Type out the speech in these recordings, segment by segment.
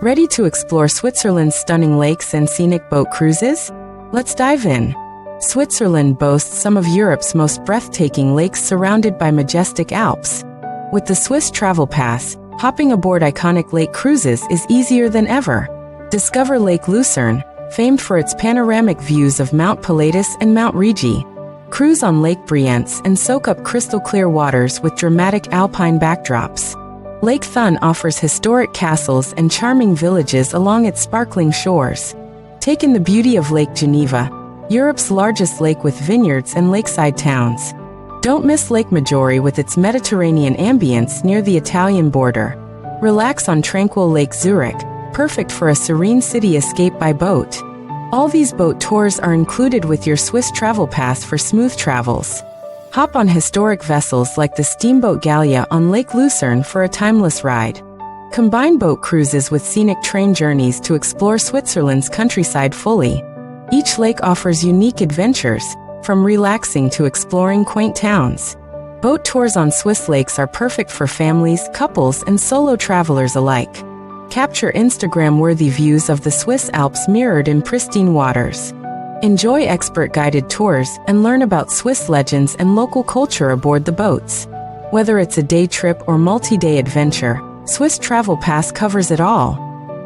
Ready to explore Switzerland's stunning lakes and scenic boat cruises? Let's dive in. Switzerland boasts some of Europe's most breathtaking lakes surrounded by majestic Alps. With the Swiss Travel Pass, hopping aboard iconic lake cruises is easier than ever. Discover Lake Lucerne, famed for its panoramic views of Mount Pilatus and Mount Rigi. Cruise on Lake Brienz and soak up crystal-clear waters with dramatic alpine backdrops. Lake Thun offers historic castles and charming villages along its sparkling shores. Take in the beauty of Lake Geneva, Europe's largest lake with vineyards and lakeside towns. Don't miss Lake Maggiore with its Mediterranean ambience near the Italian border. Relax on tranquil Lake Zurich, perfect for a serene city escape by boat. All these boat tours are included with your Swiss Travel Pass for smooth travels. Hop on historic vessels like the steamboat Gallia on Lake Lucerne for a timeless ride. Combine boat cruises with scenic train journeys to explore Switzerland's countryside fully. Each lake offers unique adventures, from relaxing to exploring quaint towns. Boat tours on Swiss lakes are perfect for families, couples, and solo travelers alike. Capture Instagram-worthy views of the Swiss Alps mirrored in pristine waters. Enjoy expert-guided tours and learn about Swiss legends and local culture aboard the boats. Whether it's a day trip or multi-day adventure, Swiss Travel Pass covers it all.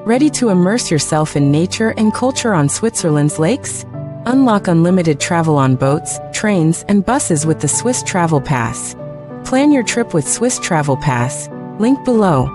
Ready to immerse yourself in nature and culture on Switzerland's lakes? Unlock unlimited travel on boats, trains, and buses with the Swiss Travel Pass. Plan your trip with Swiss Travel Pass. Link below.